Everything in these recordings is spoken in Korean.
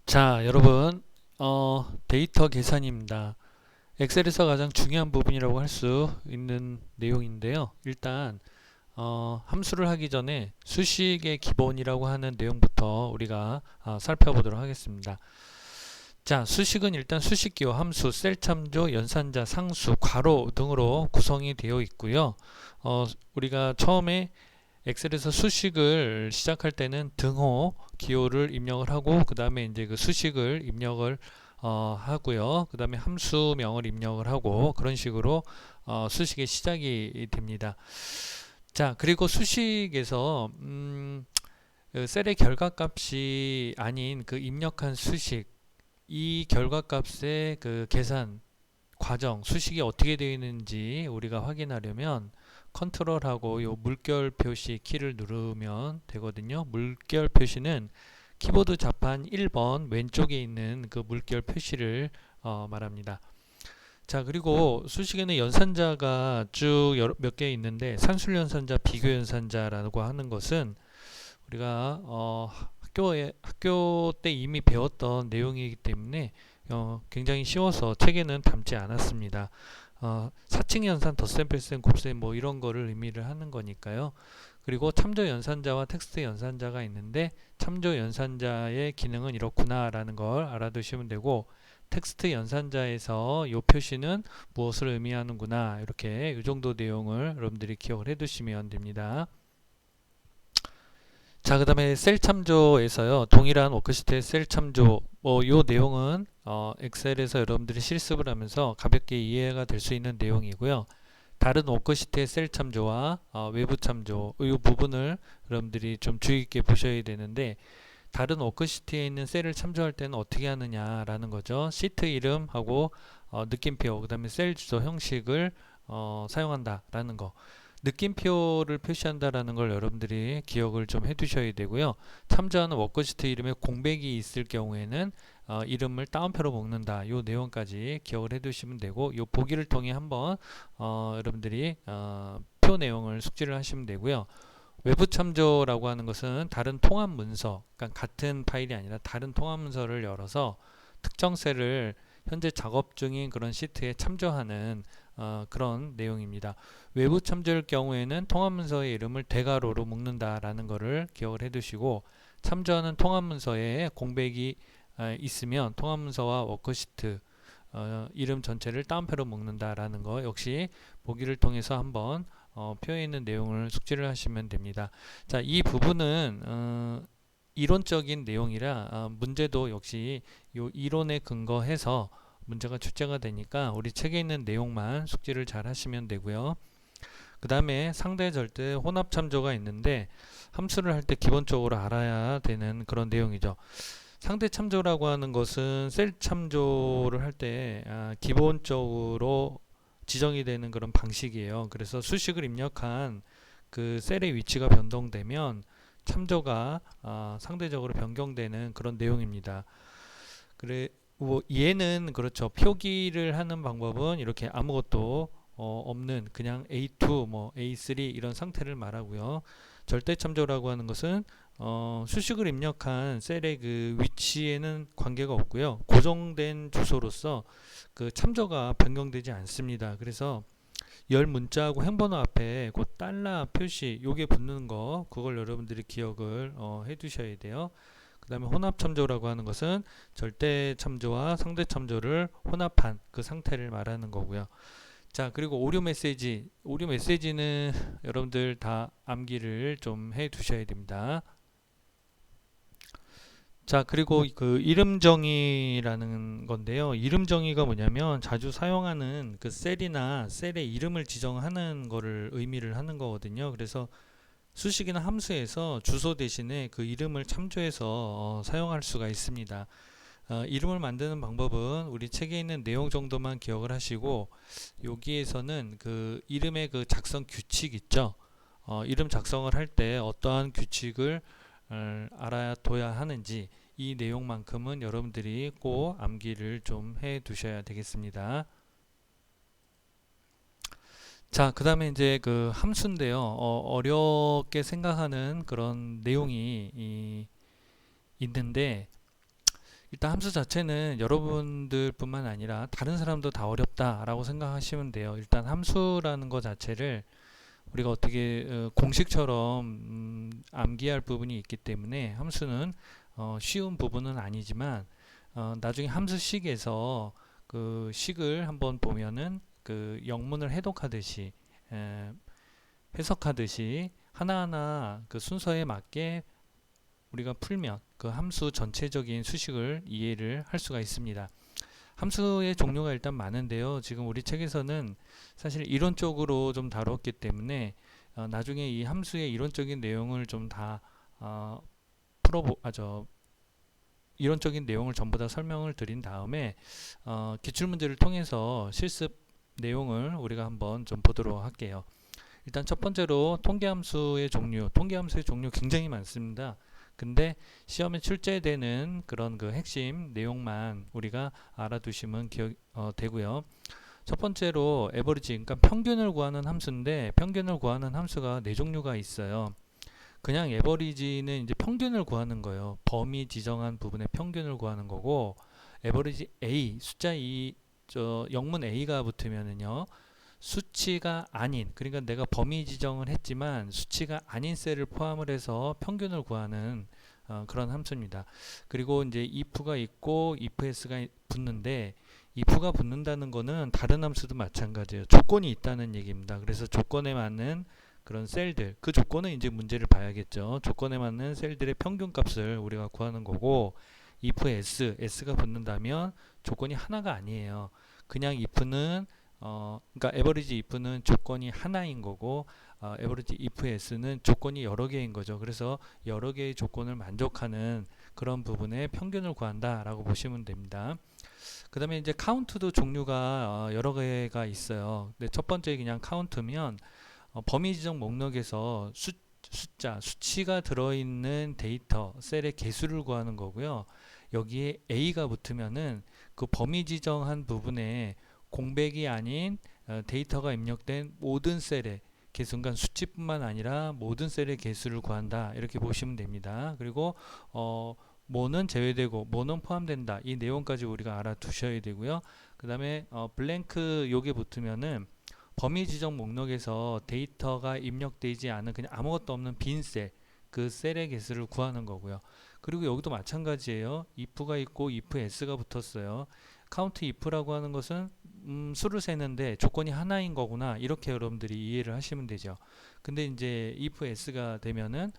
자, 여러분, 데이터 계산입니다. 엑셀에서 가장 중요한 부분이라고 할 수 있는 내용인데요. 일단, 함수를 하기 전에 수식의 기본이라고 하는 내용부터 우리가 살펴보도록 하겠습니다. 자, 수식은 일단 수식기호, 함수, 셀 참조, 연산자, 상수, 괄호 등으로 구성이 되어 있고요. 우리가 처음에 엑셀에서 수식을 시작할 때는 등호 기호를 입력을 하고 그 다음에 이제 그 수식을 입력을 하고요. 그 다음에 함수명을 입력을 하고 그런 식으로 수식의 시작이 됩니다. 자, 그리고 수식에서 그 셀의 결과값이 아닌 그 입력한 수식, 이 결과값의 그 계산 과정, 수식이 어떻게 되어 있는지 우리가 확인하려면 컨트롤하고 요 물결 표시 키를 누르면 되거든요. 물결 표시는 키보드 좌판 1번 왼쪽에 있는 그 물결 표시를 말합니다. 자, 그리고 수식에는 연산자가 쭉 몇 개 있는데 산술 연산자, 비교 연산자라고 하는 것은 우리가 학교 때 이미 배웠던 내용이기 때문에 굉장히 쉬워서 책에는 담지 않았습니다. 사칙 연산, 덧셈, 뺄셈, 곱셈 뭐 이런 거를 의미를 하는 거니까요. 그리고 참조 연산자와 텍스트 연산자가 있는데 참조 연산자의 기능은 이렇구나라는 걸 알아두시면 되고 텍스트 연산자에서 이 표시는 무엇을 의미하는구나 이렇게 이 정도 내용을 여러분들이 기억을 해두시면 됩니다. 자, 그 다음에 셀 참조에서요. 동일한 워크시트의 셀 참조 요 내용은 엑셀에서 여러분들이 실습을 하면서 가볍게 이해가 될 수 있는 내용이고요. 다른 워크시트의 셀 참조와 외부 참조 이 부분을 여러분들이 좀 주의 깊게 보셔야 되는데 다른 워크시트에 있는 셀을 참조할 때는 어떻게 하느냐라는 거죠. 시트 이름하고 느낌표 그 다음에 셀 주소 형식을 사용한다라는 거. 느낌표를 표시한다라는 걸 여러분들이 기억을 좀 해두셔야 되고요. 참조하는 워크시트 이름에 공백이 있을 경우에는 이름을 따옴표로 묶는다. 이 내용까지 기억을 해두시면 되고 이 보기를 통해 한번 여러분들이 표 내용을 숙지를 하시면 되고요. 외부 참조라고 하는 것은 다른 통합 문서, 그러니까 같은 파일이 아니라 다른 통합 문서를 열어서 특정 셀을 현재 작업 중인 그런 시트에 참조하는 그런 내용입니다. 외부 참조일 경우에는 통합 문서의 이름을 대괄호로 묶는다라는 것을 기억을 해두시고 참조하는 통합 문서에 공백이 있으면 통합 문서와 워크시트 이름 전체를 따옴표로 묶는다라는 거 역시 보기를 통해서 한번 표에 있는 내용을 숙지를 하시면 됩니다. 자, 이 부분은 이론적인 내용이라 문제도 역시 이 이론에 근거해서 문제가 출제가 되니까 우리 책에 있는 내용만 숙지를 잘 하시면 되고요. 그 다음에 상대 절대 혼합 참조가 있는데 함수를 할 때 기본적으로 알아야 되는 그런 내용이죠. 상대 참조라고 하는 것은 셀 참조를 할 때 기본적으로 지정이 되는 그런 방식이에요. 그래서 수식을 입력한 그 셀의 위치가 변동되면 참조가 상대적으로 변경되는 그런 내용입니다. 그래 뭐 얘는 그렇죠. 표기를 하는 방법은 이렇게 아무것도 없는 그냥 A2, 뭐 A3 이런 상태를 말하고요. 절대 참조라고 하는 것은 수식을 입력한 셀의 그 위치에는 관계가 없고요. 고정된 주소로서 그 참조가 변경되지 않습니다. 그래서 열 문자하고 행번호 앞에 그 달러 표시 요게 붙는 거 그걸 여러분들이 기억을 해 두셔야 돼요. 그 다음에 혼합 참조라고 하는 것은 절대 참조와 상대 참조를 혼합한 그 상태를 말하는 거고요. 자, 그리고 오류 메시지는 여러분들 다 암기를 좀 해 두셔야 됩니다. 자, 그리고 그 이름 정의라는 건데요. 이름 정의가 뭐냐면 자주 사용하는 그 셀이나 셀의 이름을 지정하는 거를 의미를 하는 거거든요. 그래서 수식이나 함수에서 주소 대신에 그 이름을 참조해서 사용할 수가 있습니다. 이름을 만드는 방법은 우리 책에 있는 내용 정도만 기억을 하시고 여기에서는 그 이름의 그 작성 규칙 있죠. 이름 작성을 할 때 어떠한 규칙을 알아둬야 하는지 이 내용만큼은 여러분들이 꼭 암기를 좀 해 두셔야 되겠습니다. 자, 그 다음에 이제 그 함수인데요. 어렵게 생각하는 그런 내용이 있는데 일단 함수 자체는 여러분들 뿐만 아니라 다른 사람도 다 어렵다라고 생각하시면 돼요. 일단 함수라는 것 자체를 우리가 어떻게 공식처럼 암기할 부분이 있기 때문에 함수는 쉬운 부분은 아니지만 나중에 함수식에서 그 식을 한번 보면은 그 영문을 해독하듯이 에, 해석하듯이 하나하나 그 순서에 맞게 우리가 풀면 그 함수 전체적인 수식을 이해를 할 수가 있습니다. 함수의 종류가 일단 많은데요. 지금 우리 책에서는 사실 이론적으로 좀 다뤘기 때문에 나중에 이 함수의 이론적인 내용을 좀 다 풀어보, 이론적인 내용을 전부 다 설명을 드린 다음에 기출문제를 통해서 실습 내용을 우리가 한번 좀 보도록 할게요. 일단 첫 번째로 통계함수의 종류, 통계함수의 종류 굉장히 많습니다. 근데 시험에 출제되는 그런 그 핵심 내용만 우리가 알아두시면 되고요. 첫 번째로 에버리지, 그러니까 평균을 구하는 함수인데 평균을 구하는 함수가 네 종류가 있어요. 그냥 에버리지는 이제 평균을 구하는 거예요. 범위 지정한 부분의 평균을 구하는 거고, 에버리지 A, 숫자 2, 영문 A가 붙으면은요, 수치가 아닌, 그러니까 내가 범위 지정을 했지만 수치가 아닌 셀을 포함을 해서 평균을 구하는 그런 함수입니다. 그리고 이제 if가 있고 ifs가 붙는데 if가 붙는다는 거는 다른 함수도 마찬가지예요. 조건이 있다는 얘기입니다. 그래서 조건에 맞는 그런 셀들, 그 조건은 이제 문제를 봐야겠죠. 조건에 맞는 셀들의 평균 값을 우리가 구하는 거고, if s가 붙는다면 조건이 하나가 아니에요. 그냥 if는 그러니까 average if는 조건이 하나인 거고, average if s는 조건이 여러 개인 거죠. 그래서 여러 개의 조건을 만족하는 그런 부분의 평균을 구한다라고 보시면 됩니다. 그 다음에 이제 카운트도 종류가 여러 개가 있어요. 근데 첫 번째 그냥 카운트면 범위 지정 목록에서 숫자, 수치가 들어있는 데이터, 셀의 개수를 구하는 거고요. 여기에 A가 붙으면은 그 범위 지정한 부분에 공백이 아닌 데이터가 입력된 모든 셀의 개수, 그러니까 수치뿐만 아니라 모든 셀의 개수를 구한다. 이렇게 보시면 됩니다. 그리고 뭐는 제외되고 뭐는 포함된다. 이 내용까지 우리가 알아두셔야 되고요. 그 다음에 블랭크 요게 붙으면은 범위 지정 목록에서 데이터가 입력되지 않은 그냥 아무것도 없는 빈 셀, 그 셀의 개수를 구하는 거고요. 그리고 여기도 마찬가지예요. if가 있고 if s가 붙었어요. count if라고 하는 것은 수를 세는데 조건이 하나인 거구나, 이렇게 여러분들이 이해를 하시면 되죠. 근데 이제 if s가 되면은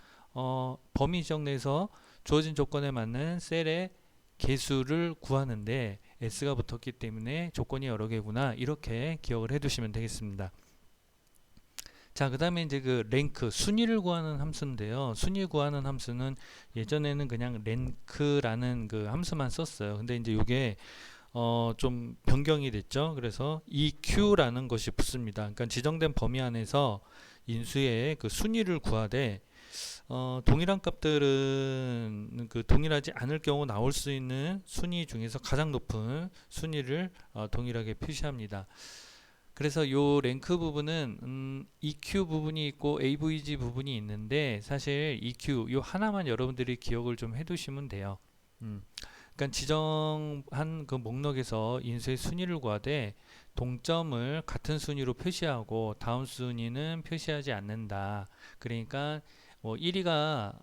범위 지정 내에서 주어진 조건에 맞는 셀의 개수를 구하는데 s가 붙었기 때문에 조건이 여러 개구나, 이렇게 기억을 해두시면 되겠습니다. 자, 그 다음에 이제 그 랭크, 순위를 구하는 함수인데요. 순위 구하는 함수는 예전에는 그냥 랭크라는 그 함수만 썼어요. 근데 이제 이게 좀 변경이 됐죠. 그래서 EQ라는 것이 붙습니다. 그러니까 지정된 범위 안에서 인수의 그 순위를 구하되 동일한 값들은 그 동일하지 않을 경우 나올 수 있는 순위 중에서 가장 높은 순위를 동일하게 표시합니다. 그래서 요 랭크 부분은 EQ 부분이 있고 AVG 부분이 있는데 사실 EQ 요 하나만 여러분들이 기억을 좀 해두시면 돼요. 그러니까 지정한 그 목록에서 인수의 순위를 구하되 동점을 같은 순위로 표시하고 다음 순위는 표시하지 않는다. 그러니까 뭐 1위가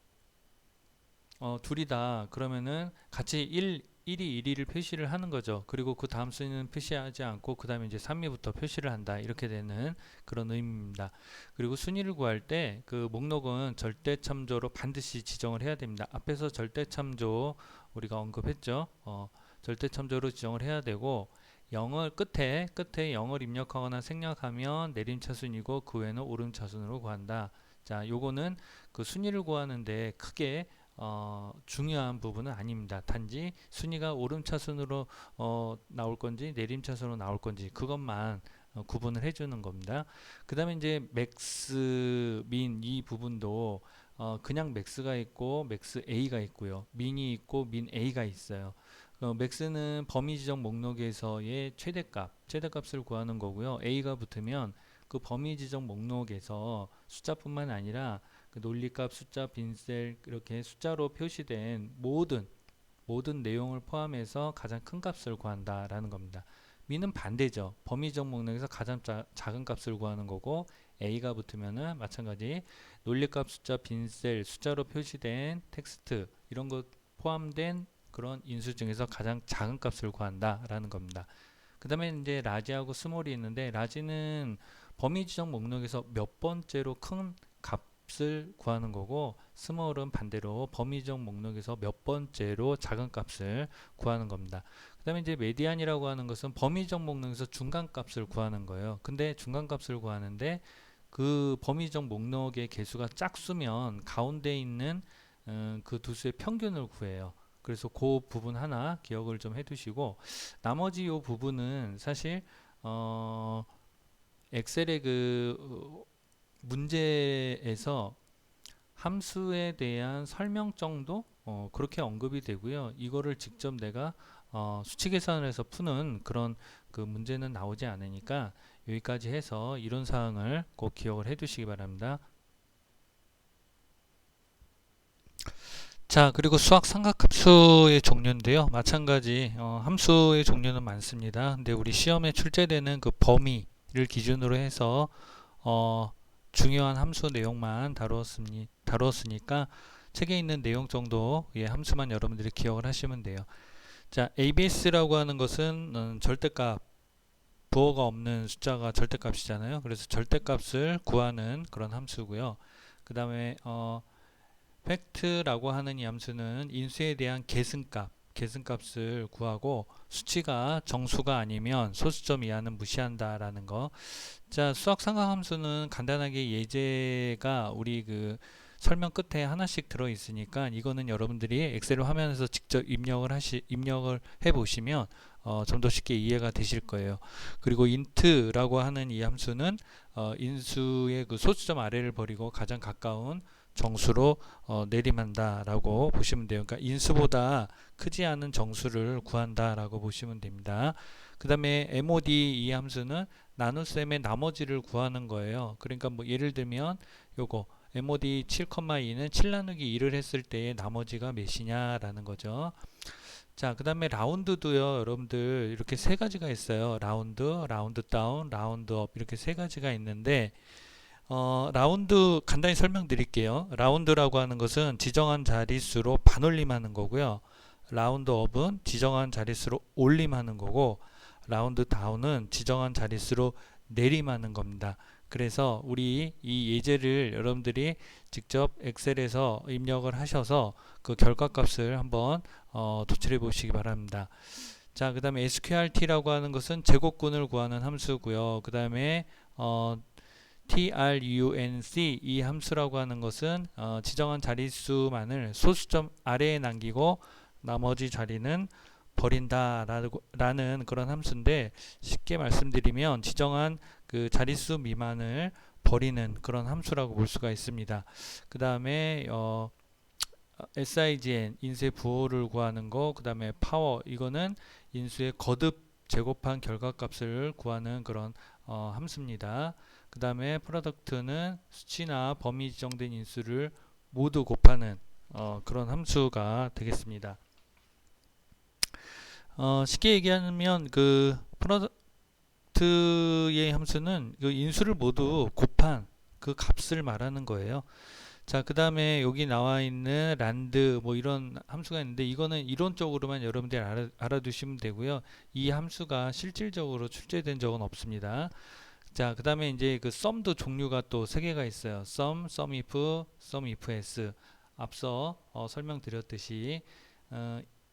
둘이다. 그러면은 같이 1위 1위를 표시를 하는 거죠. 그리고 그 다음 순위는 표시하지 않고 그 다음에 이제 3위부터 표시를 한다. 이렇게 되는 그런 의미입니다. 그리고 순위를 구할 때 그 목록은 절대 참조로 반드시 지정을 해야 됩니다. 앞에서 절대 참조 우리가 언급했죠. 절대 참조로 지정을 해야 되고 0을 끝에 0을 입력하거나 생략하면 내림차순이고 그 외에는 오름차순으로 구한다. 자, 요거는 그 순위를 구하는데 크게 중요한 부분은 아닙니다. 단지 순위가 오름차순으로 나올 건지 내림차순으로 나올 건지 그것만 구분을 해주는 겁니다. 그 다음에 이제 맥스, 민 이 부분도 그냥 맥스가 있고 맥스 A가 있고요. 민이 있고 민 A가 있어요. 맥스는 범위 지정 목록에서의 최대값을 구하는 거고요. A가 붙으면 그 범위 지정 목록에서 숫자뿐만 아니라 그 논리값, 숫자, 빈셀 이렇게 숫자로 표시된 모든 모든 내용을 포함해서 가장 큰 값을 구한다 라는 겁니다. 미는 반대죠. 범위적 목록에서 가장 작은 값을 구하는 거고, A가 붙으면은 마찬가지 논리값 숫자, 빈셀, 숫자로 표시된 텍스트 이런 것 포함된 그런 인수 중에서 가장 작은 값을 구한다 라는 겁니다. 그 다음에 이제 라지하고 스몰이 있는데, 라지는 범위 지정 목록에서 몇 번째로 큰 값을 구하는 거고, 스몰은 반대로 범위 지정 목록에서 몇 번째로 작은 값을 구하는 겁니다. 그 다음에 이제 메디안이라고 하는 것은 범위 지정 목록에서 중간 값을 구하는 거예요. 근데 중간 값을 구하는데 그 범위 지정 목록의 개수가 짝수면 가운데 있는 그 두 수의 평균을 구해요. 그래서 그 부분 하나 기억을 좀 해두시고, 나머지 이 부분은 사실 엑셀의 그 문제에서 함수에 대한 설명 정도 그렇게 언급이 되고요. 이거를 직접 내가 수치 계산을 해서 푸는 그런 그 문제는 나오지 않으니까 여기까지 해서 이론 사항을 꼭 기억을 해 두시기 바랍니다. 자, 그리고 수학 삼각함수의 종류인데요. 마찬가지 함수의 종류는 많습니다. 근데 우리 시험에 출제되는 그 범위를 기준으로 해서 중요한 함수 내용만 다루었으니까 책에 있는 내용 정도의 함수만 여러분들이 기억을 하시면 돼요. 자, ABS라고 하는 것은 절대값, 부호가 없는 숫자가 절대값이잖아요. 그래서 절대값을 구하는 그런 함수고요. 그 다음에 팩트라고 하는 이 함수는 인수에 대한 계승값을 구하고, 수치가 정수가 아니면 소수점 이하는 무시한다라는 거. 자, 수학 삼각함수는 간단하게 예제가 우리 그 설명 끝에 하나씩 들어 있으니까 이거는 여러분들이 엑셀 화면에서 직접 입력을 해 보시면 좀 더 쉽게 이해가 되실 거예요. 그리고 int라고 하는 이 함수는 인수의 그 소수점 아래를 버리고 가장 가까운 정수로 내림한다라고 보시면 돼요. 그러니까 인수보다 크지 않은 정수를 구한다라고 보시면 됩니다. 그 다음에 mod 이 함수는 나눗셈의 나머지를 구하는 거예요. 그러니까 뭐 예를 들면 요거 mod 7,2는 7 나누기 2를 했을 때의 나머지가 몇이냐라는 거죠. 자, 그 다음에 라운드도요, 여러분들 이렇게 세 가지가 있어요. 라운드, 라운드 다운, 라운드 업, 이렇게 세 가지가 있는데 라운드 간단히 설명드릴게요. 라운드라고 하는 것은 지정한 자릿수로 반올림하는 거고요. 라운드 업은 지정한 자릿수로 올림하는 거고, 라운드 다운은 지정한 자릿수로 내림하는 겁니다. 그래서 우리 이 예제를 여러분들이 직접 엑셀에서 입력을 하셔서 그 결과값을 한번 도출해 보시기 바랍니다. 자, 그 다음에 sqrt라고 하는 것은 제곱근을 구하는 함수고요. 그 다음에 trunc 이 함수라고 하는 것은 지정한 자릿수만을 소수점 아래에 남기고 나머지 자리는 버린다 라는 그런 함수인데, 쉽게 말씀드리면 지정한 그 자릿수 미만을 버리는 그런 함수라고 볼 수가 있습니다. 그 다음에 sign 인수의 부호를 구하는 거, 그 다음에 power 이거는 인수의 거듭 제곱한 결과값을 구하는 그런 함수입니다. 그 다음에 product는 수치나 범위 지정된 인수를 모두 곱하는 그런 함수가 되겠습니다. 쉽게 얘기하면 그 프로덕트의 함수는 그 인수를 모두 곱한 그 값을 말하는 거예요. 자, 그 다음에 여기 나와 있는 란드 뭐 이런 함수가 있는데, 이거는 이론적으로만 여러분들이 알아두시면 되고요. 이 함수가 실질적으로 출제된 적은 없습니다. 자, 그 다음에 이제 그 썸도 종류가 또 세 개가 있어요. sum, sumif, sumifs. 앞서 설명드렸듯이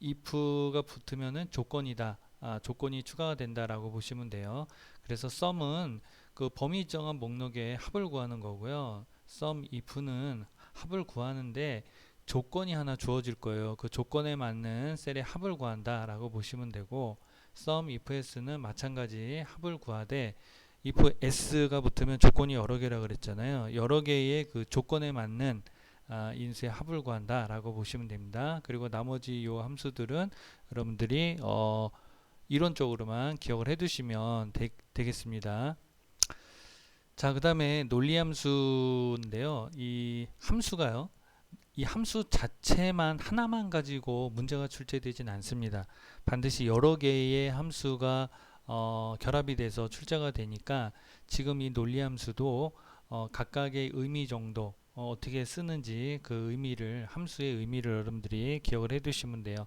if가 붙으면은 조건이다. 조건이 추가가 된다라고 보시면 돼요. 그래서 sum은 그 범위 정한 목록의 합을 구하는 거고요. sumif는 합을 구하는데 조건이 하나 주어질 거예요. 그 조건에 맞는 셀의 합을 구한다라고 보시면 되고, sumifs는 마찬가지 합을 구하되 if s가 붙으면 조건이 여러 개라 그랬잖아요. 여러 개의 그 조건에 맞는 인수의 합을 구한다 라고 보시면 됩니다. 그리고 나머지 요 함수들은 여러분들이 이론적으로만 기억을 해 두시면 되겠습니다. 자, 그 다음에 논리함수인데요. 이 함수가요, 이 함수 자체만 하나만 가지고 문제가 출제되진 않습니다. 반드시 여러 개의 함수가 결합이 돼서 출제가 되니까 지금 이 논리함수도 각각의 의미 정도 어떻게 쓰는지 그 의미를 함수의 의미를 여러분들이 기억을 해 두시면 돼요.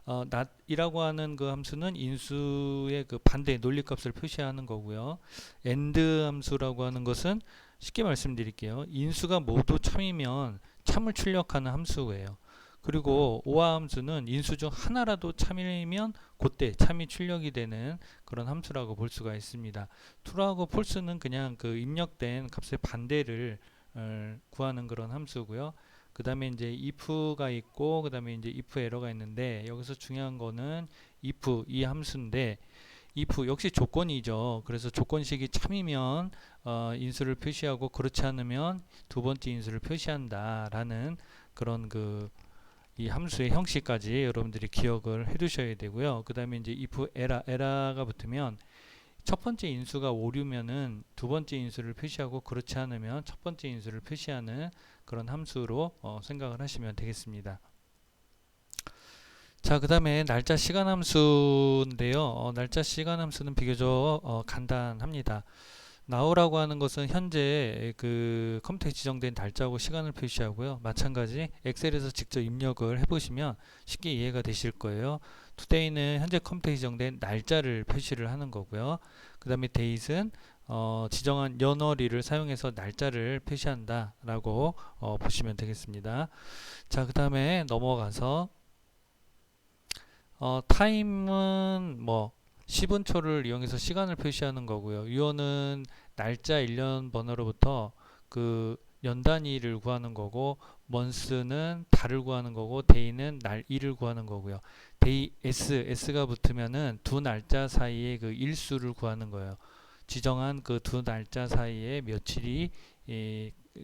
not이라고 하는 그 함수는 인수의 그 반대 논리값을 표시하는 거고요. and 함수라고 하는 것은 쉽게 말씀드릴게요. 인수가 모두 참이면 참을 출력하는 함수예요. 그리고 오화 함수는 인수 중 하나라도 참이면 그때 참이 출력이 되는 그런 함수라고 볼 수가 있습니다. true하고 false는 그냥 그 입력된 값의 반대를 구하는 그런 함수고요. 그 다음에 이제 if가 있고 그 다음에 이제 if 에러가 있는데 여기서 중요한 거는 if 이 함수인데 if 역시 조건이죠. 그래서 조건식이 참이면 인수를 표시하고 그렇지 않으면 두 번째 인수를 표시한다 라는 그런 그 이 함수의 형식까지 여러분들이 기억을 해 두셔야 되고요. 그 다음에 이제 if 에라가 붙으면 첫 번째 인수가 오류면은 두 번째 인수를 표시하고 그렇지 않으면 첫 번째 인수를 표시하는 그런 함수로 생각을 하시면 되겠습니다. 자, 그 다음에 날짜 시간 함수인데요. 날짜 시간 함수는 비교적 간단합니다. now라고 하는 것은 현재 그 컴퓨터에 지정된 날짜하고 시간을 표시하고요. 마찬가지 엑셀에서 직접 입력을 해보시면 쉽게 이해가 되실 거예요. today는 현재 컴퓨터에 지정된 날짜를 표시를 하는 거고요. 그 다음에 date은 지정한 연월일을 사용해서 날짜를 표시한다 라고 보시면 되겠습니다. 자, 그 다음에 넘어가서 time은 뭐 10분초를 이용해서 시간을 표시하는 거고요. 유언은 날짜 1년 번호로부터 그 연 단위를 구하는 거고, month는 달을 구하는 거고, day는 일을 구하는 거고요. day s가 붙으면은 두 날짜 사이의 그 일수를 구하는 거예요. 지정한 그 두 날짜 사이에 며칠이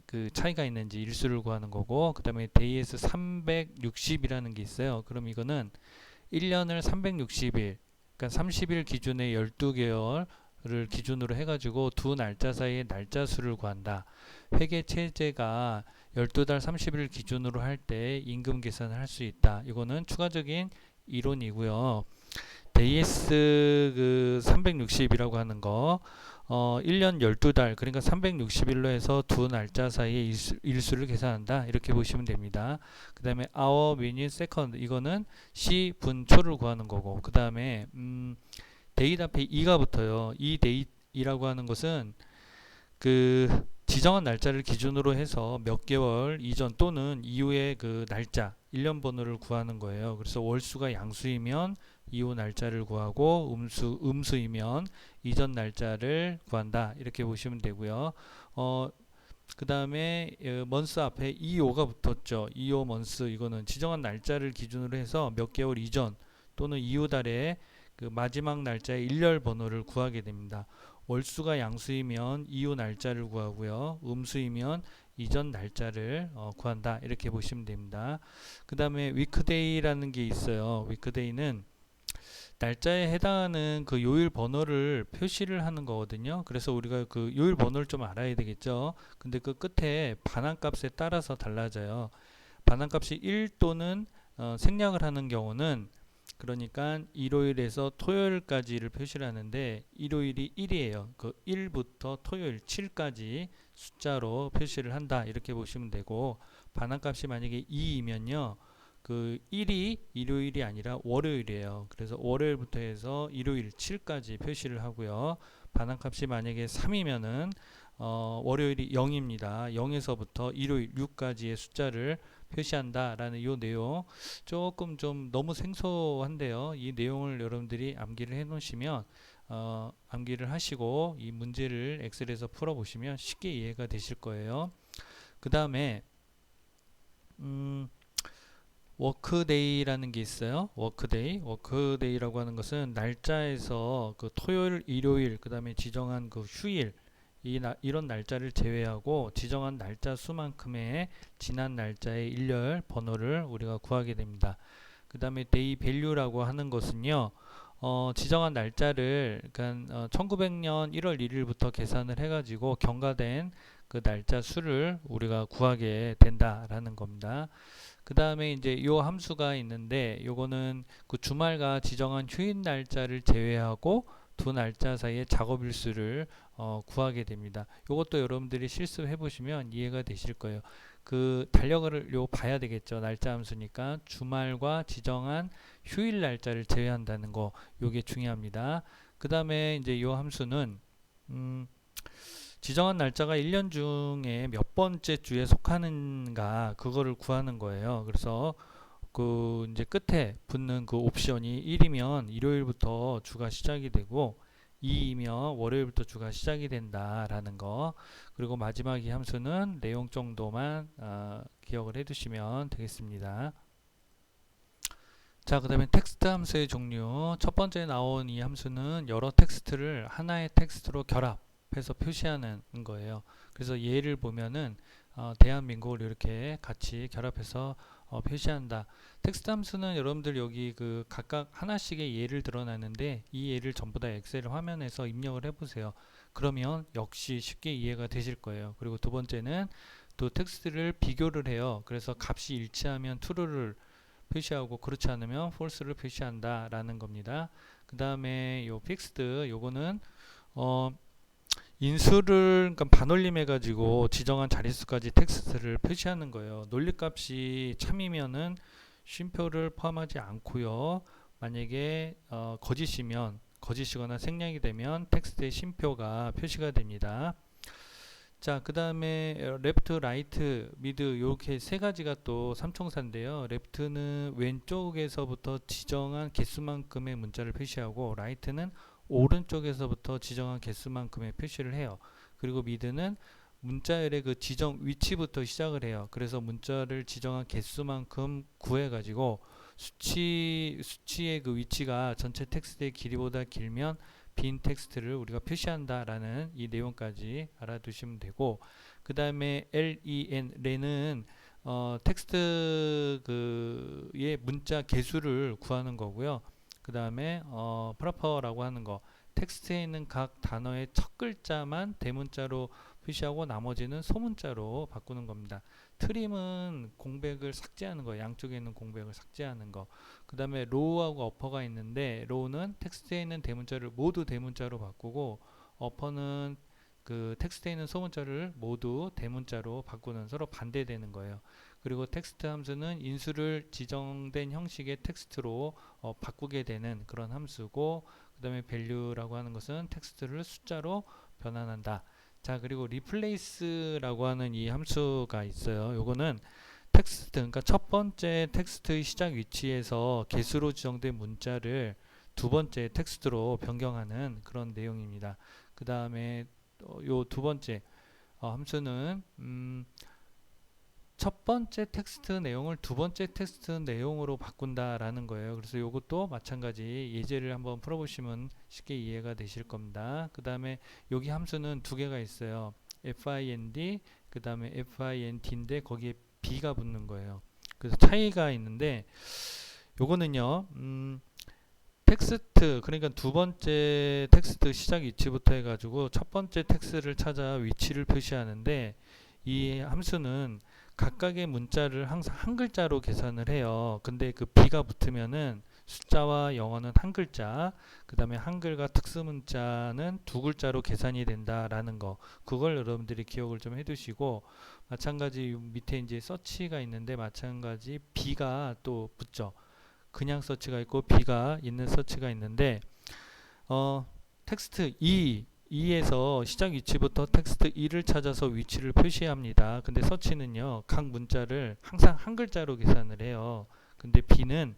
그 차이가 있는지 일수를 구하는 거고, 그 다음에 days 360이라는 게 있어요. 그럼 이거는 1년을 360일, 그러니까 30일 기준의 12개월을 기준으로 해가지고 두 날짜 사이의 날짜 수를 구한다. 회계 체제가 12달 30일 기준으로 할 때 임금 계산을 할 수 있다. 이거는 추가적인 이론이고요. days 그 360이라고 하는 거 1년 12달 그러니까 360일로 해서 두 날짜 사이의 일수를 계산한다. 이렇게 보시면 됩니다. 그 다음에 hour, minute, second 이거는 시, 분, 초를 구하는 거고 그 다음에 date 앞에 2가 붙어요. 이 date이라고 하는 것은 그 지정한 날짜를 기준으로 해서 몇 개월 이전 또는 이후의 그 날짜 1년 번호를 구하는 거예요. 그래서 월수가 양수이면 이후 날짜를 구하고 음수이면 이전 날짜를 구한다. 이렇게 보시면 되고요. 그 다음에 month 앞에 25가 붙었죠. 25 month 이거는 지정한 날짜를 기준으로 해서 몇 개월 이전 또는 이후 달에 그 마지막 날짜의 일렬 번호를 구하게 됩니다. 월수가 양수이면 이후 날짜를 구하고요. 음수이면 이전 날짜를 구한다. 이렇게 보시면 됩니다. 그 다음에 weekday라는 게 있어요. weekday는 날짜에 해당하는 그 요일 번호를 표시를 하는 거거든요. 그래서 우리가 그 요일 번호를 좀 알아야 되겠죠. 근데 그 끝에 반환값에 따라서 달라져요. 반환값이 1 또는 생략을 하는 경우는 그러니까 일요일에서 토요일까지를 표시를 하는데 일요일이 1이에요. 그 1부터 토요일 7까지 숫자로 표시를 한다. 이렇게 보시면 되고 반환값이 만약에 2이면요. 그 1이 일요일이 아니라 월요일이에요. 그래서 월요일부터 해서 일요일 7까지 표시를 하고요. 반환값이 만약에 3이면은 월요일이 0입니다. 0에서부터 일요일 6까지의 숫자를 표시한다 라는 이 내용 조금 좀 너무 생소한데요. 이 내용을 여러분들이 암기를 해 놓으시면 암기를 하시고 이 문제를 엑셀에서 풀어 보시면 쉽게 이해가 되실 거예요. 그 다음에 워크데이라는 게 있어요. 워크데이라고 하는 것은 날짜에서 그 토요일, 일요일, 그 다음에 지정한 그 휴일 이런 날짜를 제외하고 지정한 날짜 수만큼의 지난 날짜의 일렬 번호를 우리가 구하게 됩니다. 그 다음에 데이 밸류라고 하는 것은요. 지정한 날짜를 그러니까 1900년 1월 1일부터 계산을 해가지고 경과된 그 날짜 수를 우리가 구하게 된다라는 겁니다. 그 다음에 이제 요 함수가 있는데 요거는 그 주말과 지정한 휴일 날짜를 제외하고 두 날짜 사이의 작업 일수를 구하게 됩니다. 요것도 여러분들이 실습해 보시면 이해가 되실 거예요. 그 달력을 요 봐야 되겠죠. 날짜 함수니까 주말과 지정한 휴일 날짜를 제외한다는 거 요게 중요합니다. 그 다음에 이제 요 함수는 지정한 날짜가 1년 중에 몇 번째 주에 속하는가 그거를 구하는 거예요. 그래서 그 이제 끝에 붙는 그 옵션이 1이면 일요일부터 주가 시작이 되고 2이면 월요일부터 주가 시작이 된다라는 거. 그리고 마지막 이 함수는 내용 정도만 기억을 해 두시면 되겠습니다. 자, 그 다음에 텍스트 함수의 종류. 첫 번째 나온 이 함수는 여러 텍스트를 하나의 텍스트로 결합해서 표시하는 거예요. 그래서 예를 보면은 대한민국을 이렇게 같이 결합해서 표시한다. 텍스트 함수는 여러분들 여기 그 각각 하나씩의 예를 드러나는데 이 예를 전부 다 엑셀 화면에서 입력을 해보세요. 그러면 역시 쉽게 이해가 되실 거예요. 그리고 두 번째는 또 텍스트를 비교를 해요. 그래서 값이 일치하면 true를 표시하고 그렇지 않으면 false를 표시한다 라는 겁니다. 그 다음에 요 fixed 요거는 인수를 그러니까 반올림 해가지고 지정한 자릿수까지 텍스트를 표시하는 거예요. 논리값이 참이면은 쉼표를 포함하지 않고요. 만약에 거짓이거나 생략이 되면 텍스트의 쉼표가 표시가 됩니다. 자, 그 다음에 레프트, 라이트, 미드 이렇게 세 가지가 또 삼총사인데요. 레프트는 왼쪽에서부터 지정한 개수만큼의 문자를 표시하고 라이트는 오른쪽에서부터 지정한 개수만큼의 표시를 해요. 그리고 미드는 문자열의 그 지정 위치부터 시작을 해요. 그래서 문자를 지정한 개수만큼 구해가지고 수치의 그 위치가 전체 텍스트의 길이보다 길면 빈 텍스트를 우리가 표시한다라는 이 내용까지 알아두시면 되고, 그 다음에 len 텍스트 그의 문자 개수를 구하는 거고요. 그 다음에 proper라고 하는 거, 텍스트에 있는 각 단어의 첫 글자만 대문자로 표시하고 나머지는 소문자로 바꾸는 겁니다. 트림은 공백을 삭제하는 거, 양쪽에 있는 공백을 삭제하는 거. 그 다음에 로우하고 어퍼가 있는데 로우는 텍스트에 있는 대문자를 모두 대문자로 바꾸고 어퍼는 그 텍스트에 있는 소문자를 모두 대문자로 바꾸는 서로 반대되는 거예요. 그리고 텍스트 함수는 인수를 지정된 형식의 텍스트로 바꾸게 되는 그런 함수고, 그 다음에 value라고 하는 것은 텍스트를 숫자로 변환한다. 자, 그리고 replace라고 하는 이 함수가 있어요. 요거는 텍스트, 그러니까 첫 번째 텍스트의 시작 위치에서 개수로 지정된 문자를 두 번째 텍스트로 변경하는 그런 내용입니다. 그 다음에 요 두 번째 함수는 첫 번째 텍스트 내용을 두 번째 텍스트 내용으로 바꾼다라는 거예요. 그래서 이것도 마찬가지 예제를 한번 풀어보시면 쉽게 이해가 되실 겁니다. 그 다음에 여기 함수는 두 개가 있어요. find 그 다음에 find인데 거기에 b가 붙는 거예요. 그래서 차이가 있는데 요거는요 텍스트, 그러니까 두 번째 텍스트 시작 위치부터 해가지고 첫 번째 텍스트를 찾아 위치를 표시하는데 이 함수는 각각의 문자를 항상 한 글자로 계산을 해요. 근데 그 b가 붙으면은 숫자와 영어는 한 글자, 그 다음에 한글과 특수 문자는 두 글자로 계산이 된다라는 거, 그걸 여러분들이 기억을 좀 해두시고, 마찬가지 밑에 이제 서치가 있는데 마찬가지 b가 또 붙죠. 그냥 서치가 있고 b가 있는 서치가 있는데 텍스트 2에서 시작 위치부터 텍스트 2를 찾아서 위치를 표시합니다. 근데 서치는요 각 문자를 항상 한 글자로 계산을 해요. 근데 b는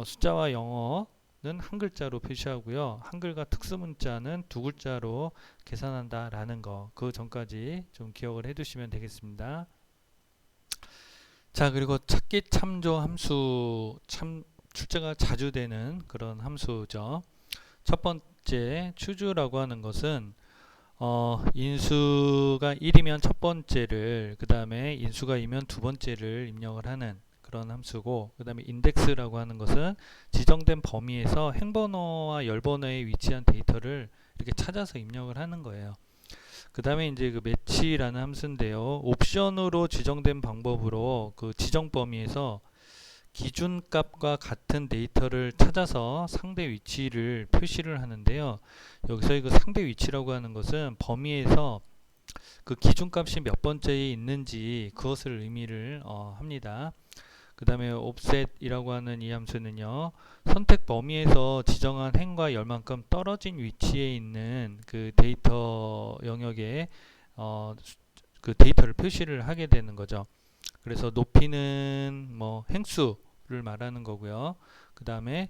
숫자와 영어는 한 글자로 표시하고요. 한글과 특수 문자는 두 글자로 계산한다 라는 거, 그 전까지 좀 기억을 해 두시면 되겠습니다. 자, 그리고 찾기 참조 함수, 출제가 자주 되는 그런 함수죠. 첫 번째 choose라고 하는 것은 인수가 1이면 첫 번째를, 그 다음에 인수가 2면 두 번째를 입력을 하는 그런 함수고, 그 다음에 index라고 하는 것은 지정된 범위에서 행번호와 열번호에 위치한 데이터를 이렇게 찾아서 입력을 하는 거예요. 그 다음에 이제 그 매치라는 함수인데요. 옵션으로 지정된 방법으로 그 지정 범위에서 기준값과 같은 데이터를 찾아서 상대 위치를 표시를 하는데요. 여기서 그 상대 위치라고 하는 것은 범위에서 그 기준값이 몇 번째에 있는지 그것을 의미를 합니다. 그 다음에 offset이라고 하는 이 함수는요, 선택 범위에서 지정한 행과 열만큼 떨어진 위치에 있는 그 데이터 영역에 그 데이터를 표시를 하게 되는 거죠. 그래서 높이는 뭐 행수를 말하는 거고요. 그 다음에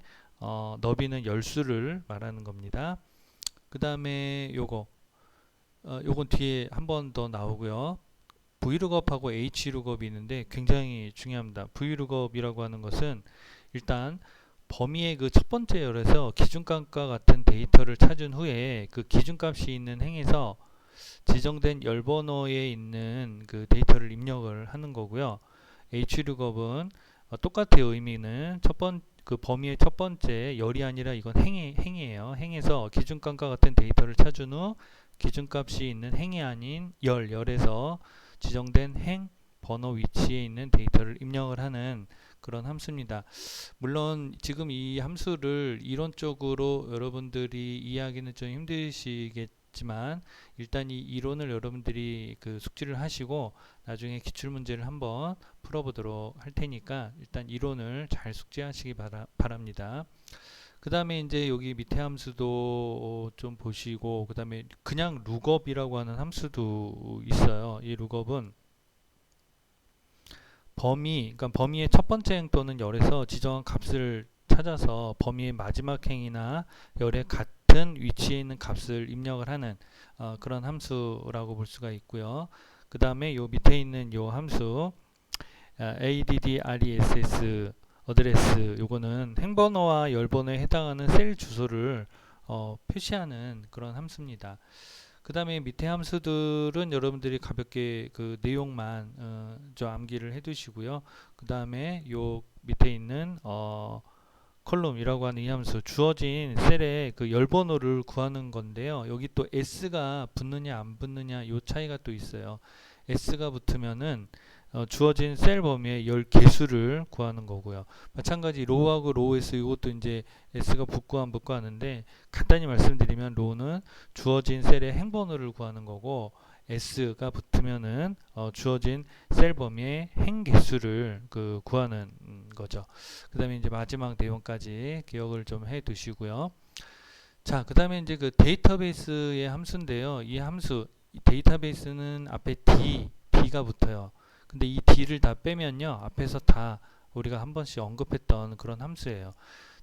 너비는 열수를 말하는 겁니다. 그 다음에 요건 뒤에 한 번 더 나오고요. VLOOKUP하고 HLOOKUP이 있는데 굉장히 중요합니다. VLOOKUP이라고 하는 것은 일단 범위의 그 첫 번째 열에서 기준값과 같은 데이터를 찾은 후에 그 기준값이 있는 행에서 지정된 열 번호에 있는 그 데이터를 입력을 하는 거고요. HLOOKUP은 똑같아요. 의미는 그 범위의 첫 번째 열이 아니라 이건 행이에요. 행에서 기준값과 같은 데이터를 찾은 후 기준값이 있는 행이 아닌 열에서 지정된 행 번호 위치에 있는 데이터를 입력을 하는 그런 함수입니다. 물론 지금 이 함수를 이론적으로 여러분들이 이해하기는 좀 힘드시겠지만 일단 이 이론을 여러분들이 그 숙지를 하시고 나중에 기출문제를 한번 풀어보도록 할 테니까 일단 이론을 잘 숙지하시기 바랍니다. 그 다음에 이제 여기 밑에 함수도 좀 보시고, 그 다음에 그냥 룩업이라고 하는 함수도 있어요. 이 룩업은 그러니까 범위의 첫 번째 행 또는 열에서 지정한 값을 찾아서 범위의 마지막 행이나 열의 같은 위치에 있는 값을 입력을 하는 그런 함수라고 볼 수가 있고요. 그 다음에 요 밑에 있는 요 함수 address 어드레스, 요거는 행번호와 열번호에 해당하는 셀 주소를 표시하는 그런 함수입니다. 그 다음에 밑에 함수들은 여러분들이 가볍게 그 내용만 좀 암기를 해 두시고요. 그 다음에 요 밑에 있는 컬럼이라고 하는 이 함수, 주어진 셀의 그 열번호를 구하는 건데요. 여기 또 s가 붙느냐 안 붙느냐 요 차이가 또 있어요. s가 붙으면은 주어진 셀 범위의 열 개수를 구하는 거고요. 마찬가지 로우하고 로우 s, 이것도 이제 s가 붙고 안 붙고 하는데, 간단히 말씀드리면 로우는 주어진 셀의 행번호를 구하는 거고, s가 붙으면은 주어진 셀 범위의 행 개수를 그 구하는 거죠. 그 다음에 이제 마지막 내용까지 기억을 좀 해 두시고요. 자, 그 다음에 이제 그 데이터베이스의 함수인데요. 이 함수, 이 데이터베이스는 앞에 d가 붙어요. 근데 이 d를 다 빼면요, 앞에서 다 우리가 한 번씩 언급했던 그런 함수예요.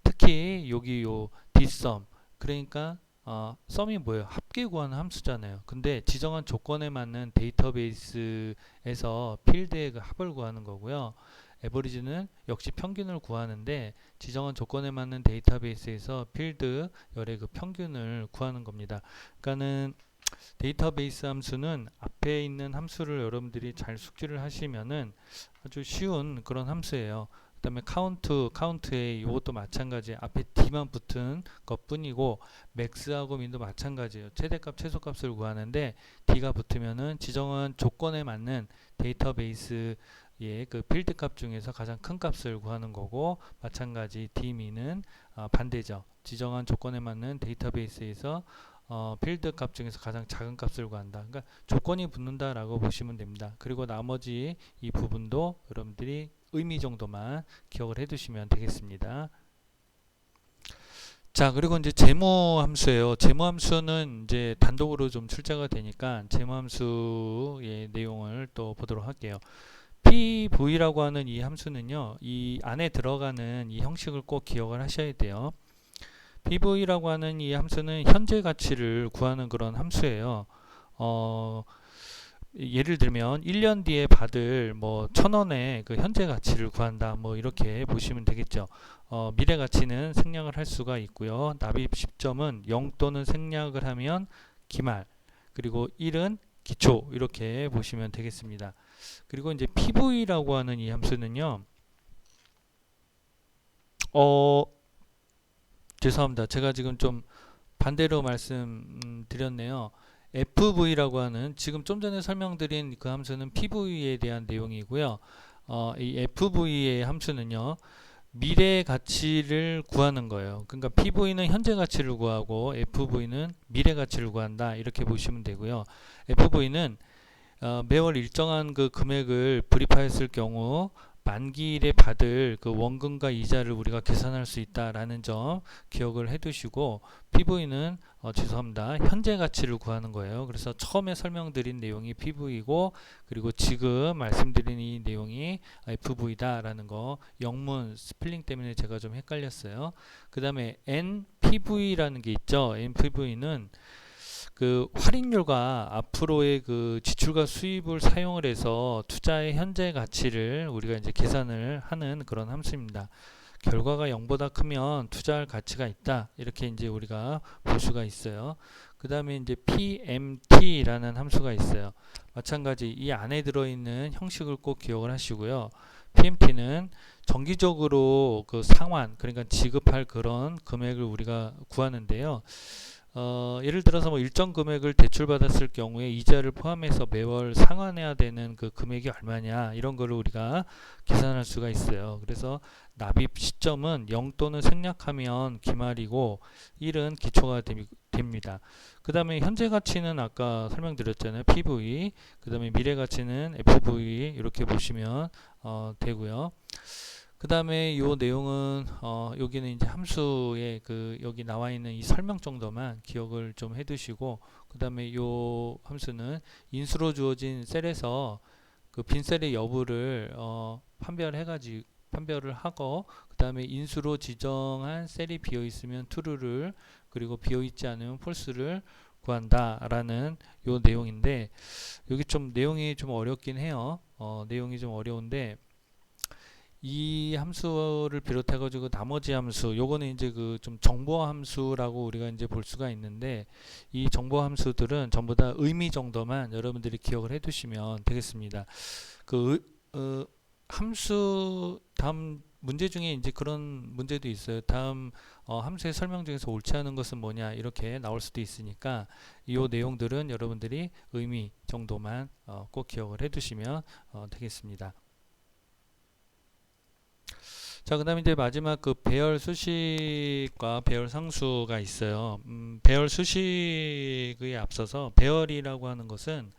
특히 여기 요 dsum, 그러니까 썸이 뭐예요? 합계 구하는 함수잖아요. 근데 지정한 조건에 맞는 데이터베이스에서 필드의 그 합을 구하는 거고요. 에버리지는 역시 평균을 구하는데 지정한 조건에 맞는 데이터베이스에서 필드 열의 그 평균을 구하는 겁니다. 그러니까는 데이터베이스 함수는 앞에 있는 함수를 여러분들이 잘 숙지를 하시면은 아주 쉬운 그런 함수예요. 그 다음에 카운트에 이것도 마찬가지, 앞에 d만 붙은 것 뿐이고, max하고 min도 마찬가지예요. 최대값 최소값을 구하는데 d가 붙으면은 지정한 조건에 맞는 데이터베이스의 그 필드 값 중에서 가장 큰 값을 구하는 거고, 마찬가지 d민은 반대죠. 지정한 조건에 맞는 데이터베이스에서 필드 값 중에서 가장 작은 값을 구한다. 그러니까 조건이 붙는다라고 보시면 됩니다. 그리고 나머지 이 부분도 여러분들이 의미 정도만 기억을 해두시면 되겠습니다. 자, 그리고 이제 제모 함수예요. 제모 함수는 이제 단독으로 좀 출제가 되니까 제모 함수의 내용을 또 보도록 할게요. pv라고 하는 이 함수는요, 이 안에 들어가는 이 형식을 꼭 기억을 하셔야 돼요. pv라고 하는 이 함수는 현재 가치를 구하는 그런 함수예요. 예를 들면 1년 뒤에 받을 뭐 1,000원의 그 현재 가치를 구한다, 뭐 이렇게 보시면 되겠죠. 미래 가치는 생략을 할 수가 있고요. 납입 시점은 0 또는 생략을 하면 기말, 그리고 1은 기초, 이렇게 보시면 되겠습니다. 그리고 이제 pv라고 하는 이 함수는요, 죄송합니다. 제가 지금 좀 반대로 말씀드렸네요. FV라고 하는 지금 좀 전에 설명드린 그 함수는 PV에 대한 내용이고요. 이 FV의 함수는요. 미래 가치를 구하는 거예요. 그러니까 PV는 현재 가치를 구하고 FV는 미래 가치를 구한다. 이렇게 보시면 되고요. FV는 매월 일정한 그 금액을 불입하였을 경우 만기일에 받을 그 원금과 이자를 우리가 계산할 수 있다라는 점 기억을 해두시고 PV는 죄송합니다. 현재 가치를 구하는 거예요. 그래서 처음에 설명드린 내용이 PV이고 그리고 지금 말씀드린 이 내용이 FV다라는 거 영문 스펠링 때문에 제가 좀 헷갈렸어요. 그 다음에 NPV라는 게 있죠. NPV는 그 할인율과 앞으로의 그 지출과 수입을 사용을 해서 투자의 현재 가치를 우리가 이제 계산을 하는 그런 함수입니다. 결과가 0보다 크면 투자할 가치가 있다. 이렇게 이제 우리가 볼 수가 있어요. 그 다음에 이제 PMT라는 함수가 있어요. 마찬가지 이 안에 들어있는 형식을 꼭 기억을 하시고요. PMT는 정기적으로 그 상환, 그러니까 지급할 그런 금액을 우리가 구하는데요. 예를 들어서 뭐 일정 금액을 대출받았을 경우에 이자를 포함해서 매월 상환해야 되는 그 금액이 얼마냐 이런 거를 우리가 계산할 수가 있어요. 그래서 납입 시점은 0 또는 생략하면 기말이고 1은 기초가 됩니다. 그 다음에 현재 가치는 아까 설명드렸잖아요. PV, 그 다음에 미래 가치는 FV 이렇게 보시면 되고요. 그 다음에 요 내용은 여기는 이제 함수의 그 여기 나와 있는 이 설명 정도만 기억을 좀 해두시고 그 다음에 요 함수는 인수로 주어진 셀에서 그 빈 셀의 여부를 판별을 하고 그 다음에 인수로 지정한 셀이 비어 있으면 true를 그리고 비어 있지 않으면 false를 구한다라는 요 내용인데 여기 좀 내용이 좀 어렵긴 해요. 내용이 좀 어려운데 이 함수를 비롯해 가지고 나머지 함수 요거는 이제 그 좀 정보 함수라고 우리가 이제 볼 수가 있는데 이 정보 함수들은 전부 다 의미 정도만 여러분들이 기억을 해 두시면 되겠습니다. 그 함수 다음 문제 중에 이제 그런 문제도 있어요. 다음 함수의 설명 중에서 옳지 않은 것은 뭐냐 이렇게 나올 수도 있으니까 이 내용들은 여러분들이 의미 정도만 꼭 기억을 해 두시면 되겠습니다. 자, 그 다음에 이제 마지막 그 배열 수식과 배열 상수가 있어요. 배열 수식에 앞서서 배열이라고 하는 것은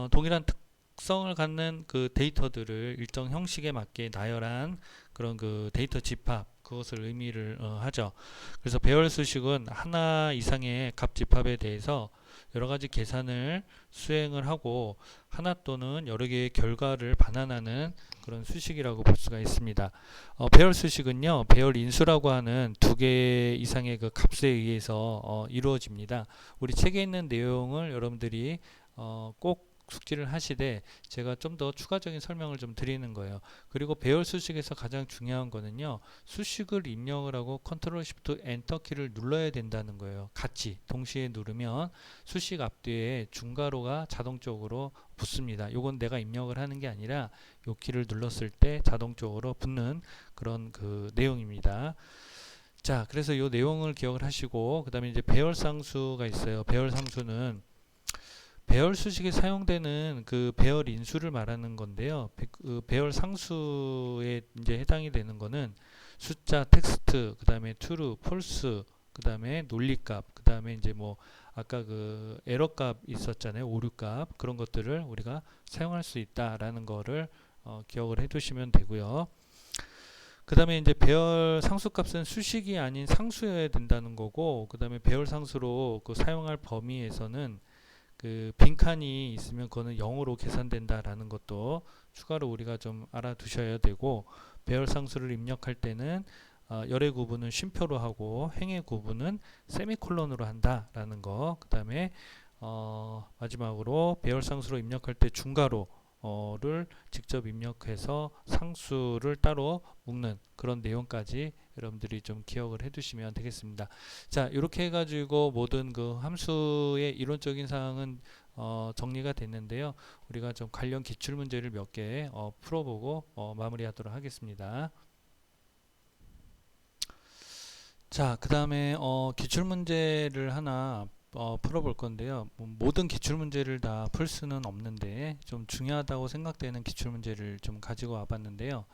동일한 특성을 갖는 그 데이터들을 일정 형식에 맞게 나열한 그런 그 데이터 집합 그것을 의미를 하죠. 그래서 배열 수식은 하나 이상의 값 집합에 대해서 여러 가지 계산을 수행을 하고 하나 또는 여러 개의 결과를 반환하는 그런 수식이라고 볼 수가 있습니다. 배열 수식은요, 배열 인수라고 하는 두 개 이상의 그 값에 의해서 이루어집니다. 우리 책에 있는 내용을 여러분들이 꼭 숙지를 하시되 제가 좀 더 추가적인 설명을 좀 드리는 거예요. 그리고 배열 수식에서 가장 중요한 거는요. 수식을 입력을 하고 컨트롤 시프트 엔터 키를 눌러야 된다는 거예요. 같이 동시에 누르면 수식 앞뒤에 중괄호가 자동적으로 붙습니다. 이건 내가 입력을 하는 게 아니라 이 키를 눌렀을 때 자동적으로 붙는 그런 그 내용입니다. 자, 그래서 이 내용을 기억을 하시고 그 다음에 이제 배열 상수가 있어요. 배열 상수는 배열 수식에 사용되는 그 배열 인수를 말하는 건데요. 그 배열 상수에 이제 해당이 되는 거는 숫자, 텍스트, 그 다음에 true, false, 그 다음에 논리값, 그 다음에 이제 뭐 아까 그 에러값 있었잖아요. 오류값 그런 것들을 우리가 사용할 수 있다라는 거를 기억을 해두시면 되고요. 그 다음에 이제 배열 상수값은 수식이 아닌 상수여야 된다는 거고, 그 다음에 배열 상수로 그 사용할 범위에서는 그 빈칸이 있으면 그거는 0으로 계산된다라는 것도 추가로 우리가 좀 알아두셔야 되고 배열 상수를 입력할 때는 열의 구분은 쉼표로 하고 행의 구분은 세미콜론으로 한다라는 거. 그 다음에 마지막으로 배열 상수로 입력할 때 중괄호를 직접 입력해서 상수를 따로 묶는 그런 내용까지 여러분들이 좀 기억을 해두시면 되겠습니다. 자, 이렇게 해가지고 모든 그 함수의 이론적인 사항은 정리가 됐는데요. 우리가 좀 관련 기출 문제를 몇 개 풀어보고 마무리하도록 하겠습니다. 자, 그 다음에 기출 문제를 하나 풀어볼 건데요. 뭐 모든 기출문제를 다 풀 수는 없는데 좀 중요하다고 생각되는 기출문제를 좀 가지고 와봤는데요.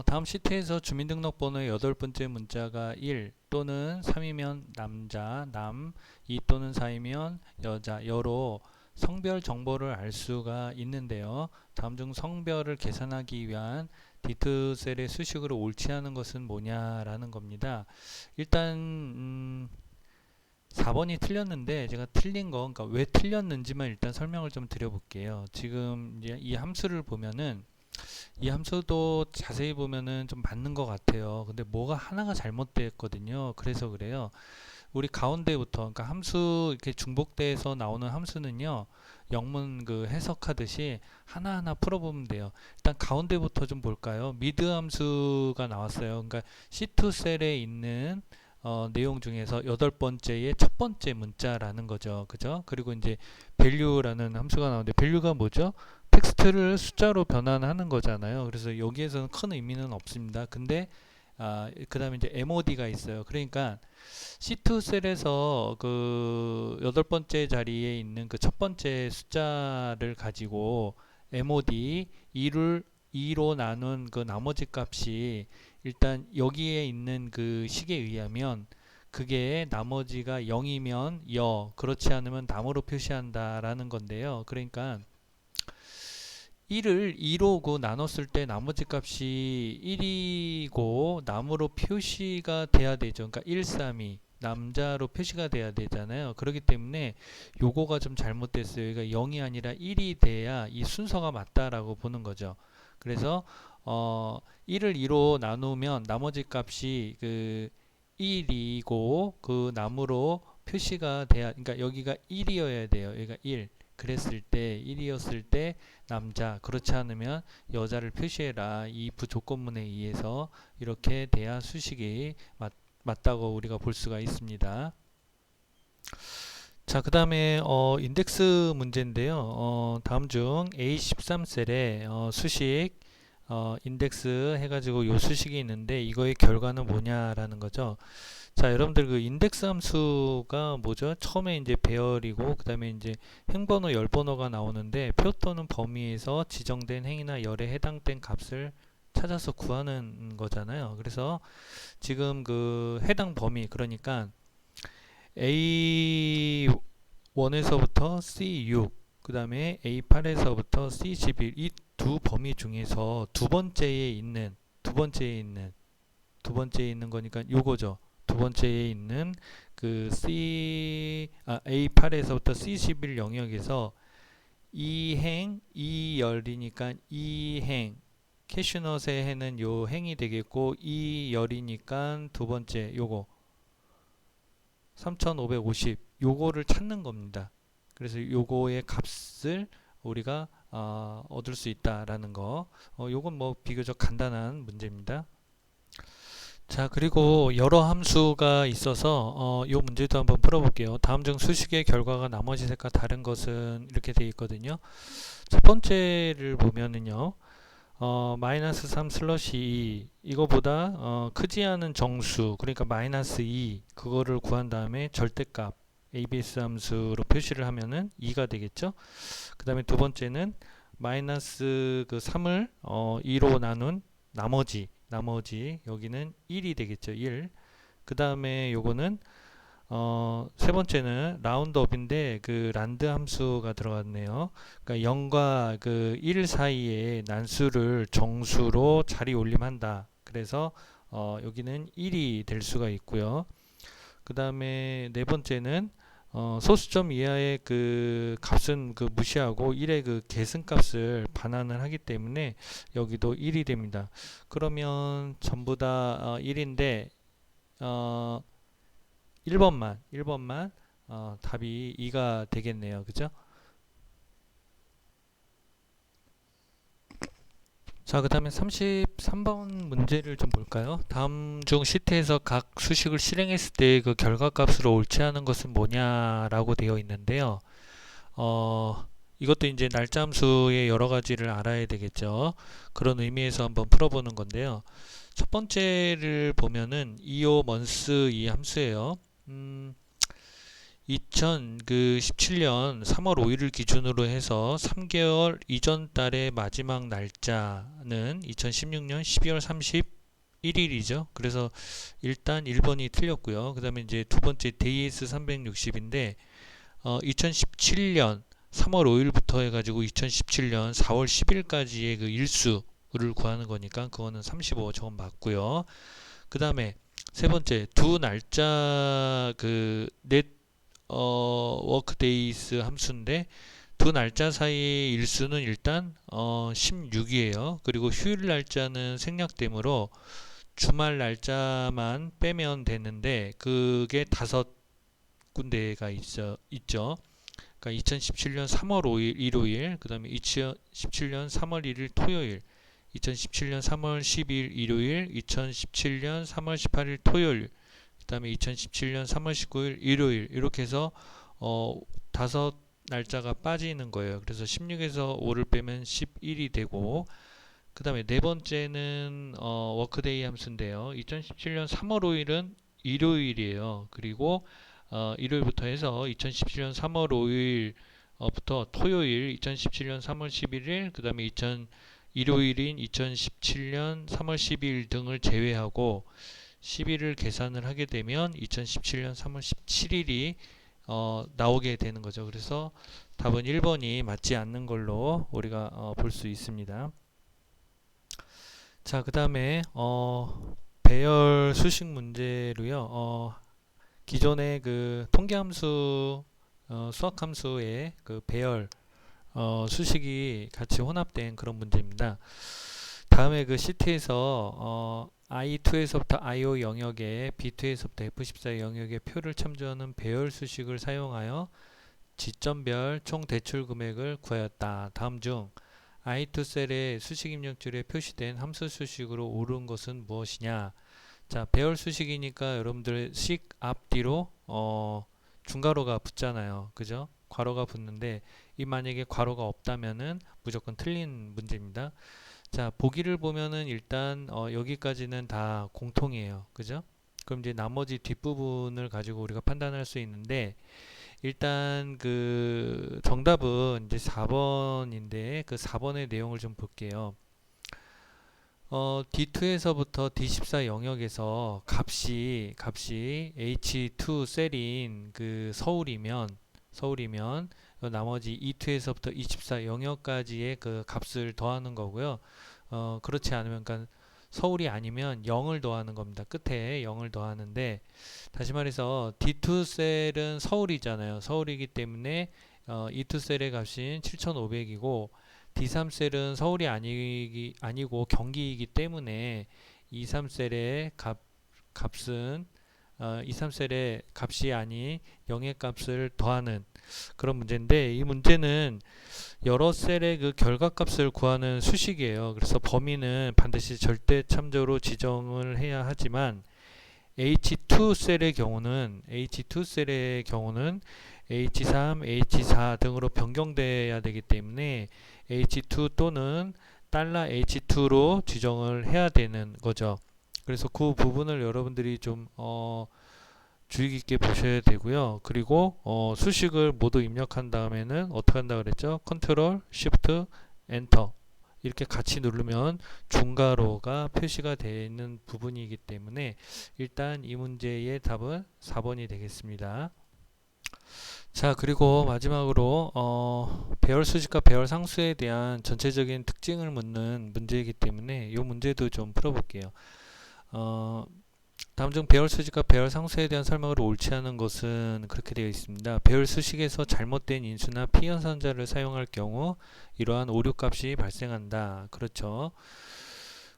다음 시트에서 주민등록번호의 8번째 문자가 1 또는 3이면 남자, 남, 2 또는 4이면 여자, 여로 성별 정보를 알 수가 있는데요. 다음 중 성별을 계산하기 위한 디트셀의 수식으로 옳지 않은 것은 뭐냐라는 겁니다. 일단 4번이 틀렸는데 제가 틀린 거, 그러니까 왜 틀렸는지만 일단 설명을 좀 드려볼게요. 지금 이제 이 함수를 보면은 이 함수도 자세히 보면은 좀 맞는 것 같아요. 근데 뭐가 하나가 잘못됐거든요. 그래서 그래요. 우리 가운데부터, 그러니까 함수 이렇게 중복돼서 나오는 함수는요, 영문 그 해석하듯이 하나하나 풀어보면 돼요. 일단 가운데부터 좀 볼까요? 미드 함수가 나왔어요. 그러니까 C2 셀에 있는 내용 중에서 8번째의 첫 번째 문자라는 거죠. 그죠? 그리고 이제 value라는 함수가 나오는데 value가 뭐죠? 텍스트를 숫자로 변환하는 거잖아요. 그래서 여기에서는 큰 의미는 없습니다. 근데 그 다음에 이제 MOD가 있어요. 그러니까 C2 셀에서 그 8번째 자리에 있는 그 첫 번째 숫자를 가지고 MOD 2로 나눈 그 나머지 값이 일단 여기에 있는 그 식에 의하면 그게 나머지가 0이면 여, 그렇지 않으면 남으로 표시한다라는 건데요. 그러니까 1을 2로 나눴을 때 나머지 값이 1이고 남으로 표시가 돼야 되죠. 그러니까 1, 3이 남자로 표시가 돼야 되잖아요. 그렇기 때문에 요거가 좀 잘못됐어요. 그러니까 0이 아니라 1이 돼야 이 순서가 맞다라고 보는 거죠. 그래서 1을 2로 나누면 나머지 값이 그 1이고 그 남으로 표시가 돼야, 그러니까 여기가 1이어야 돼요. 여기가 1. 그랬을 때 1이었을 때 남자, 그렇지 않으면 여자를 표시해라. 이 부조건문에 의해서 이렇게 돼야 수식이 맞다고 우리가 볼 수가 있습니다. 자, 그 다음에 인덱스 문제인데요. 다음 중 A13셀에 수식 인덱스 해가지고 요 수식이 있는데 이거의 결과는 뭐냐라는 거죠. 자, 여러분들 그 인덱스 함수가 뭐죠? 처음에 이제 배열이고 그 다음에 이제 행번호, 열번호가 나오는데 표 또는 범위에서 지정된 행이나 열에 해당된 값을 찾아서 구하는 거잖아요. 그래서 지금 그 해당 범위, 그러니까 A1에서부터 C6, 그 다음에 A8에서부터 C11, 이 두 범위 중에서 두 번째에 있는 거니까 요거죠. 두 번째에 있는 그 A8에서부터 C11 영역에서 이 행, 이 열이니까 이 행, 캐슈넛의 해는 요 행이 되겠고 이 열이니까 두 번째 요거 3550 요거를 찾는 겁니다. 그래서 요거의 값을 우리가 얻을 수 있다라는 거. 요건 뭐 비교적 간단한 문제입니다. 자, 그리고 여러 함수가 있어서 이 문제도 한번 풀어볼게요. 다음 중 수식의 결과가 나머지 셋과 다른 것은 이렇게 되어 있거든요. 첫 번째를 보면은요, 마이너스 3 슬러시 2 이거보다 크지 않은 정수, 그러니까 마이너스 2 그거를 구한 다음에 절대값 ABS 함수로 표시를 하면은 2가 되겠죠. 그 다음에 두 번째는 마이너스 그 3을 2로 나눈 나머지 여기는 1이 되겠죠. 1. 그 다음에 요거는 세 번째는 라운드업인데 그 란드 함수가 들어갔네요. 그러니까 0과 그 1 사이에 난수를 정수로 자리 올림한다. 그래서 여기는 1이 될 수가 있고요. 그 다음에 네 번째는 소수점 이하의 그 값은 그 무시하고 1의 그 계승값을 반환을 하기 때문에 여기도 1이 됩니다. 그러면 전부 다 1인데 1번만 답이 2가 되겠네요. 그죠? 자, 그 다음에 33번 문제를 좀 볼까요? 다음 중 시트에서 각 수식을 실행했을 때 그 결과값으로 옳지 않은 것은 뭐냐라고 되어 있는데요. 이것도 이제 날짜 함수의 여러 가지를 알아야 되겠죠. 그런 의미에서 한번 풀어보는 건데요. 첫 번째를 보면은 EO months 이 함수예요. 2017년 3월 5일을 기준으로 해서 3개월 이전 달의 마지막 날짜는 2016년 12월 31일이죠. 그래서 일단 1번이 틀렸고요. 그 다음에 이제 두 번째 데이에스 360인데 2017년 3월 5일부터 해가지고 2017년 4월 10일까지의 그 일수를 구하는 거니까 그거는 35 저건 맞고요. 그 다음에 세 번째 두 날짜 그 넷 워크데이스 함수인데 두 날짜 사이의 일수는 일단 16이에요. 그리고 휴일 날짜는 생략되므로 주말 날짜만 빼면 되는데 그게 다섯 군데가 있죠. 그러니까 2017년 3월 5일 일요일, 그 다음에 2017년 3월 1일 토요일, 2017년 3월 10일 일요일, 2017년 3월 18일 토요일, 그 다음에 2017년 3월 19일 일요일, 이렇게 해서 다섯 날짜가 빠지는 거예요. 그래서 16에서 5를 빼면 11이 되고, 그 다음에 네 번째는 워크데이 함수인데요. 2017년 3월 5일은 일요일이에요. 그리고 일요일부터 해서 2017년 3월 5일부터 토요일, 2017년 3월 11일, 그 다음에 일요일인 2017년 3월 12일 등을 제외하고 10일을 계산을 하게 되면 2017년 3월 17일이 나오게 되는 거죠. 그래서 답은 1번이 맞지 않는 걸로 우리가 볼 수 있습니다. 자, 그 다음에 배열 수식 문제로요. 기존의 그 통계함수, 수학함수의 그 배열 수식이 같이 혼합된 그런 문제입니다. 다음에 그 시트에서 I2에서부터 IO 영역에 B2에서부터 F14 영역의 표를 참조하는 배열 수식을 사용하여 지점별 총 대출 금액을 구하였다. 다음 중 I2 셀의 수식 입력줄에 표시된 함수 수식으로 옳은 것은 무엇이냐? 자, 배열 수식이니까 여러분들 식 앞뒤로 중괄호가 붙잖아요. 그죠? 괄호가 붙는데 이 만약에 괄호가 없다면은 무조건 틀린 문제입니다. 자, 보기를 보면은 일단 여기까지는 다 공통이에요. 그죠? 그럼 이제 나머지 뒷부분을 가지고 우리가 판단할 수 있는데 일단 그 정답은 이제 4번인데 그 4번의 내용을 좀 볼게요. D2에서부터 D14 영역에서 값이 H2 셀인 그 서울이면 나머지 E2에서부터 E14 영역까지의 그 값을 더하는 거고요. 그렇지 않으면 그러니까 서울이 아니면 0을 더하는 겁니다. 끝에 0을 더하는데 다시 말해서 D2 셀은 서울이잖아요. 서울이기 때문에 E2 셀의 값인 7500이고 D3 셀은 서울이 아니고 경기이기 때문에 E3 셀의 값은 23 셀의 값이 아닌 0의 값을 더하는 그런 문제인데 이 문제는 여러 셀의 그 결과값을 구하는 수식이에요. 그래서 범위는 반드시 절대 참조로 지정을 해야 하지만 H2 셀의 경우는 H3, H4 등으로 변경돼야 되기 때문에 H2 또는 $H2로 지정을 해야 되는 거죠. 그래서 그 부분을 여러분들이 좀 주의 깊게 보셔야 되고요. 그리고 수식을 모두 입력한 다음에는 어떻게 한다 그랬죠? 컨트롤, 쉬프트, 엔터 이렇게 같이 누르면 중괄호가 표시가 되어 있는 부분이기 때문에 일단 이 문제의 답은 4번이 되겠습니다. 자, 그리고 마지막으로 배열 수식과 배열 상수에 대한 전체적인 특징을 묻는 문제이기 때문에 이 문제도 좀 풀어볼게요. 다음 중 배열 수식과 배열 상수에 대한 설명을 옳지 않은 것은 그렇게 되어 있습니다. 배열 수식에서 잘못된 인수나 피연산자를 사용할 경우 이러한 오류 값이 발생한다. 그렇죠.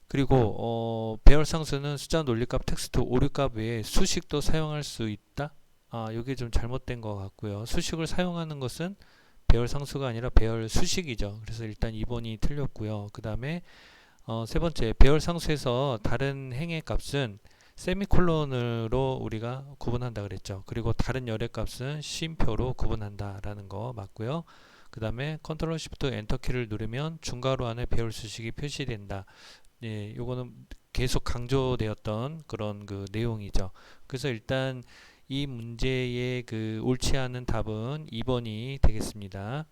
그리고 배열 상수는 숫자 논리값 텍스트 오류값 외에 수식도 사용할 수 있다. 이게 좀 잘못된 것 같고요. 수식을 사용하는 것은 배열 상수가 아니라 배열 수식이죠. 그래서 일단 2번이 틀렸고요. 그 다음에 세 번째 배열 상수에서 다른 행의 값은 세미콜론으로 우리가 구분한다 그랬죠. 그리고 다른 열의 값은 쉼표로 구분한다 라는 거 맞고요. 그 다음에 컨트롤 쉬프트 엔터 키를 누르면 중괄호 안에 배열 수식이 표시된다. 예, 요거는 계속 강조되었던 그런 그 내용이죠. 그래서 일단 이 문제의 옳지 않은 답은 2번이 되겠습니다.